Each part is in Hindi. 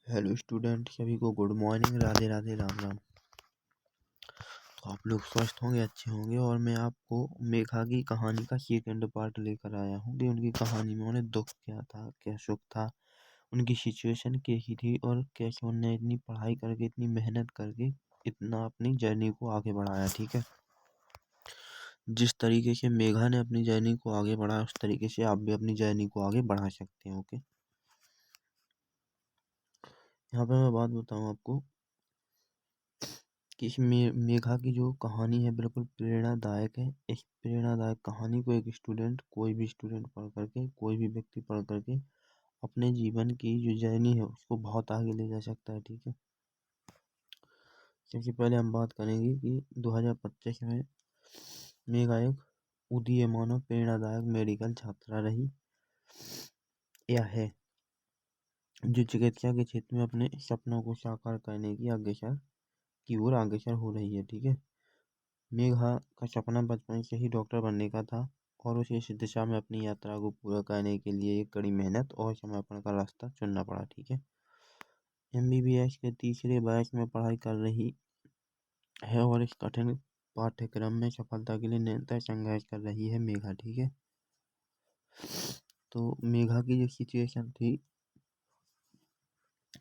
हेलो स्टूडेंट, सभी को गुड मॉर्निंग, राधे राधे, राम राम। तो आप लोग स्वस्थ होंगे, अच्छे होंगे। और मैं आपको मेघा की कहानी का सेकंड पार्ट लेकर आया हूँ कि उनकी कहानी में उन्हें दुख क्या था, क्या सुख था, उनकी सिचुएशन कैसी थी और कैसे उन्होंने इतनी पढ़ाई करके, इतनी मेहनत करके इतना अपनी जर्नी को आगे बढ़ाया। ठीक है, जिस तरीके से मेघा ने अपनी जर्नी को आगे बढ़ाया उस तरीके से आप भी अपनी जर्नी को आगे बढ़ा सकते हैं। ओके, यहाँ पे मैं बात बताऊँ आपको कि इस मेघा की जो कहानी है बिल्कुल प्रेरणादायक है। इस प्रेरणादायक कहानी को एक स्टूडेंट, कोई भी स्टूडेंट पढ़ करके, कोई भी व्यक्ति पढ़ करके अपने जीवन की जो जर्नी है उसको बहुत आगे ले जा सकता है। ठीक है, सबसे पहले हम बात करेंगे कि 2025 में मेघा एक उदीयमान और प्रेरणादायक मेडिकल छात्रा रही या है, जो चिकित्सा के क्षेत्र में अपने सपनों को साकार करने की ओर अग्रसर हो रही है। ठीक है, मेघा का सपना बचपन से ही डॉक्टर बनने का था और उसे इस दिशा में अपनी यात्रा को पूरा करने के लिए एक कड़ी मेहनत और समर्पण का रास्ता चुनना पड़ा। ठीक है, एमबीबीएस के तीसरे वर्ष में पढ़ाई कर रही है और इस कठिन पाठ्यक्रम में सफलता के लिए निरंतर संघर्ष कर रही है मेघा। ठीक है, तो मेघा की जो सिचुएशन थी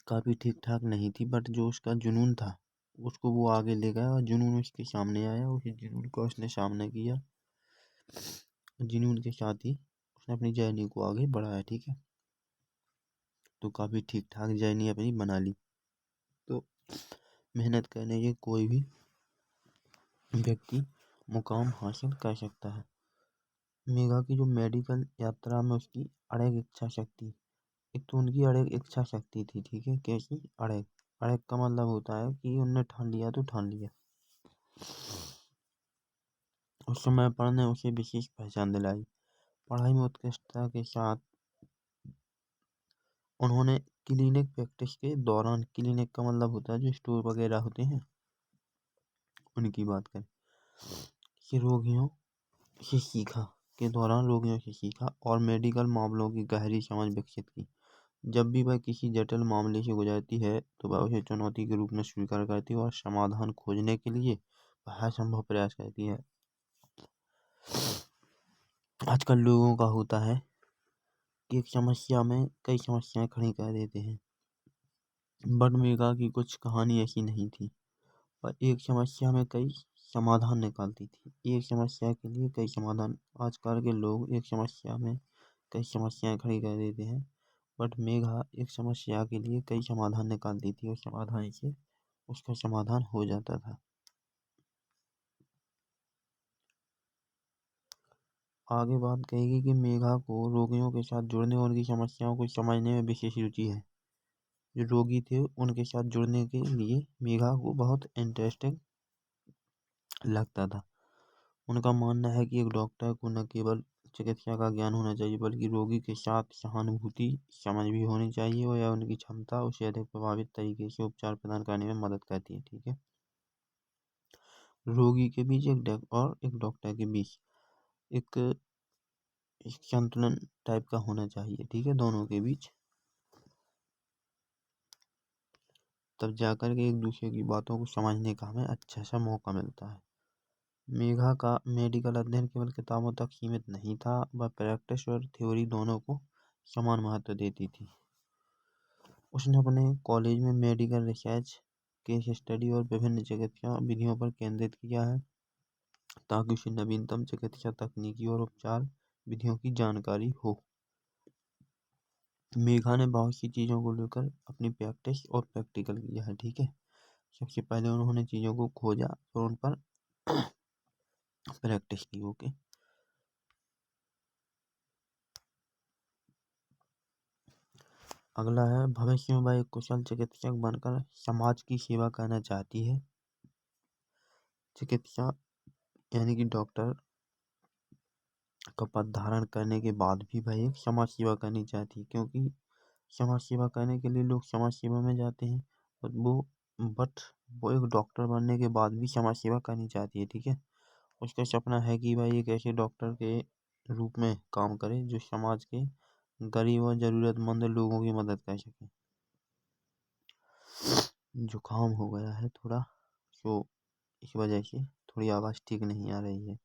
काफ़ी ठीक ठाक नहीं थी, बट जो उसका जुनून था उसको वो आगे ले गया और जुनून उसके सामने आया, उस जुनून को उसने सामने किया, जुनून के साथ ही उसने अपनी जर्नी को आगे बढ़ाया। ठीक है, तो काफ़ी ठीक ठाक जर्नी अपनी बना ली। तो मेहनत करने के कोई भी व्यक्ति मुकाम हासिल कर सकता है। मेघा की जो मेडिकल यात्रा में उसकी अड़ग इच्छा शक्ति, एक तो उनकी अड़ग इच्छा शक्ति थी। ठीक है, कैसी अड़ग? अड़ग का मतलब होता है कि उनने ठान लिया तो ठान लिया। उस समय पढ़ने उसे विशेष पहचान दिलाई। पढ़ाई में उत्कृष्टता के साथ उन्होंने क्लिनिक प्रैक्टिस के दौरान, क्लिनिक का मतलब होता है जो स्टोर वगैरह होते हैं उनकी बात करें, कि रोगियों से सीखा के दौरान रोगियों से सीखा और मेडिकल मामलों की गहरी समझ विकसित की। जब भी वह किसी जटिल मामले से गुजरती है तो वह उसे चुनौती के रूप में स्वीकार करती है और समाधान खोजने के लिए हर संभव प्रयास करती है। आजकल लोगों का होता है कि एक समस्या में कई समस्याएं खड़ी कर देते हैं, बट मेघा की कुछ कहानी ऐसी नहीं थी। पर एक समस्या में कई समाधान निकालती थी, एक समस्या के लिए कई समाधान। आजकल के लोग एक समस्या में कई समस्याएं खड़ी कर देते हैं, बट मेघा एक समस्या के लिए कई समाधान निकालती थी और समाधान से उसका समाधान हो जाता था। आगे बात कहेगी कि मेघा को रोगियों के साथ जुड़ने और उनकी समस्याओं को समझने में विशेष रुचि है। जो रोगी थे उनके साथ जुड़ने के लिए मेघा को बहुत इंटरेस्टिंग लगता था। उनका मानना है कि एक डॉक्टर को न केवल चिकित्सा का ज्ञान होना चाहिए बल्कि रोगी के साथ सहानुभूति समझ भी होनी चाहिए, और यह उनकी क्षमता उसे अधिक प्रभावित तरीके से उपचार प्रदान करने में मदद करती है। ठीक है, रोगी के बीच और एक डॉक्टर के बीच एक संतुलन टाइप का होना चाहिए। ठीक है, दोनों के बीच, तब जाकर के एक दूसरे की बातों को समझने का हमें अच्छा सा मौका मिलता है। मेघा का मेडिकल अध्ययन केवल किताबों तक सीमित नहीं था, वह प्रैक्टिस और थ्योरी दोनों को समान महत्व देती थी। उसने अपने कॉलेज में मेडिकल रिसर्च, केस स्टडी और विभिन्न चिकित्सा विधियों पर केंद्रित किया है ताकि उसे नवीनतम चिकित्सा तकनीकी और उपचार विधियों की जानकारी हो। मेघा ने बहुत सी चीज़ों को लेकर अपनी प्रैक्टिस और प्रैक्टिकल किया है। ठीक है, सबसे पहले उन्होंने चीज़ों को खोजा और उन पर प्रैक्टिस की। ओके, अगला है, भविष्य में वह एक कुशल चिकित्सक बनकर समाज की सेवा करना चाहती है। चिकित्सा यानी कि डॉक्टर का पद धारण करने के बाद भी वह एक समाज सेवा करनी चाहती है, क्योंकि समाज सेवा करने के लिए लोग समाज सेवा में जाते हैं। और बट वो एक डॉक्टर बनने के बाद भी समाज सेवा करनी चाहती है। ठीक है, उसका सपना है कि वह एक ऐसे डॉक्टर के रूप में काम करे जो समाज के गरीब और ज़रूरतमंद लोगों की मदद कर सके। जुकाम हो गया है थोड़ा, तो इस वजह से थोड़ी आवाज़ ठीक नहीं आ रही है।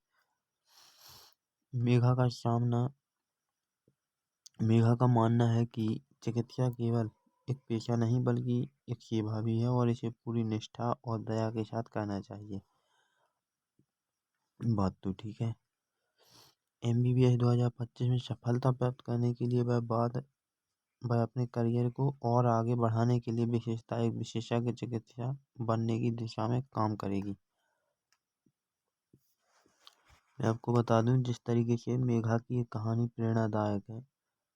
मेघा का मानना है कि चिकित्सा केवल एक पेशा नहीं बल्कि एक सेवा भी है और इसे पूरी निष्ठा और दया के साथ करना चाहिए। बात तो ठीक है। MBBS 2025 में सफलता प्राप्त करने के लिए वह अपने करियर को और आगे बढ़ाने के लिए एक विशेषज्ञ चिकित्सा बनने की दिशा में काम करेगी। मैं आपको बता दूं, जिस तरीके से मेघा की ये कहानी प्रेरणादायक है,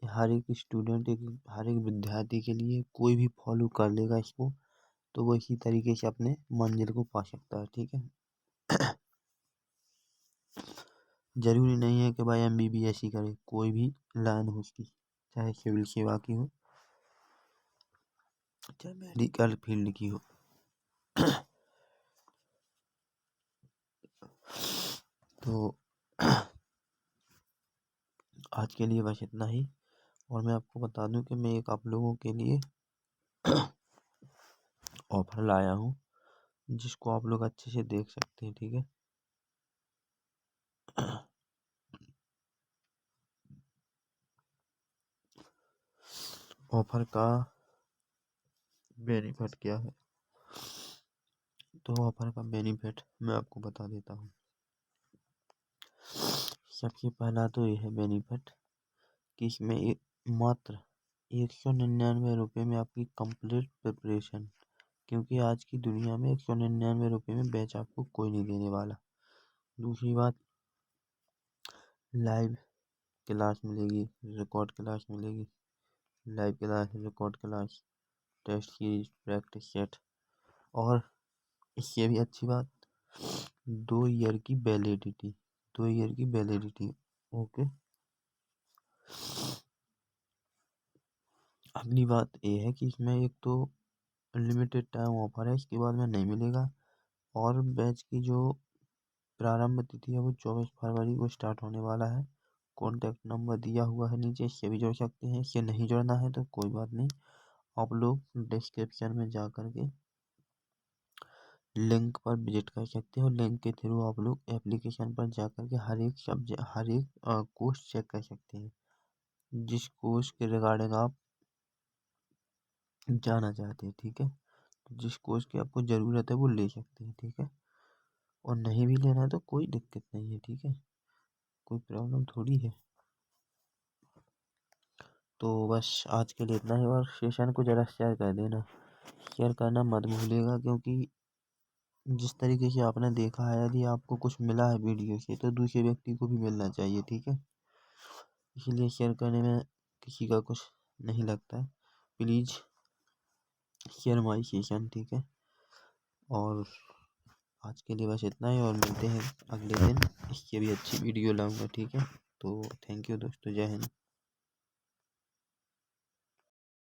हर एक स्टूडेंट, हर एक विद्यार्थी के लिए कोई भी फॉलो कर लेगा इसको तो वो इसी तरीके से अपने मंजिल को पा सकता है। ठीक है। जरूरी नहीं है कि भाई MBBS ही करे, कोई भी लाइन हो उसकी, चाहे सिविल सेवा की हो, चाहे मेडिकल फील्ड की हो। तो आज के लिए बस इतना ही। और मैं आपको बता दूं कि मैं एक आप लोगों के लिए ऑफर लाया हूँ जिसको आप लोग अच्छे से देख सकते हैं। ठीक है। ऑफर का बेनिफिट क्या है? तो ऑफर का बेनिफिट मैं आपको बता देता हूँ। सबसे पहला तो यह है बेनिफिट कि इसमें मात्र 199 रुपये में आपकी कंप्लीट प्रिपरेशन, क्योंकि आज की दुनिया में 199 रुपये में बैच आपको कोई नहीं देने वाला। दूसरी बात, लाइव क्लास मिलेगी, रिकॉर्ड क्लास मिलेगी, live class, record class, test series, practice set, और इससे भी अच्छी बात, 2 ईयर की वैलिडिटी, 2 ईयर की वैलिडिटी। ओके। अगली बात ये है कि इसमें एक तो लिमिटेड टाइम ऑफर है, इसके बाद में नहीं मिलेगा। और बैच की जो प्रारंभ तिथि है वो 24 फरवरी को स्टार्ट होने वाला है। कॉन्टैक्ट नंबर दिया हुआ है नीचे, इससे भी जुड़ सकते हैं। इससे नहीं जुड़ना है तो कोई बात नहीं, आप लोग डिस्क्रिप्शन में जा कर के लिंक पर विजिट कर सकते हो। लिंक के थ्रू आप लोग एप्लीकेशन पर जा कर के हर एक कोर्स चेक कर सकते हैं, जिस कोर्स के रिगार्डिंग आप जाना चाहते हैं। ठीक है। तो जिस कोर्स की आपको ज़रूरत है वो ले सकते हैं। ठीक है। और नहीं भी लेना है तो कोई दिक्कत नहीं है। ठीक है। कोई प्रॉब्लम थोड़ी है। तो बस आज के लिए इतना ही, और सेशन को ज़रा शेयर कर देना, शेयर करना मत भूलिएगा, क्योंकि जिस तरीके से आपने देखा है, यदि आपको कुछ मिला है वीडियो से तो दूसरे व्यक्ति को भी मिलना चाहिए। ठीक है। इसीलिए शेयर करने में किसी का कुछ नहीं लगता है। Please share my session. ठीक है। और आज के लिए बस इतना ही, और मिलते हैं अगले दिन, इससे भी अच्छी वीडियो लाऊंगा। ठीक है। तो थैंक यू दोस्तों, जय हिंद।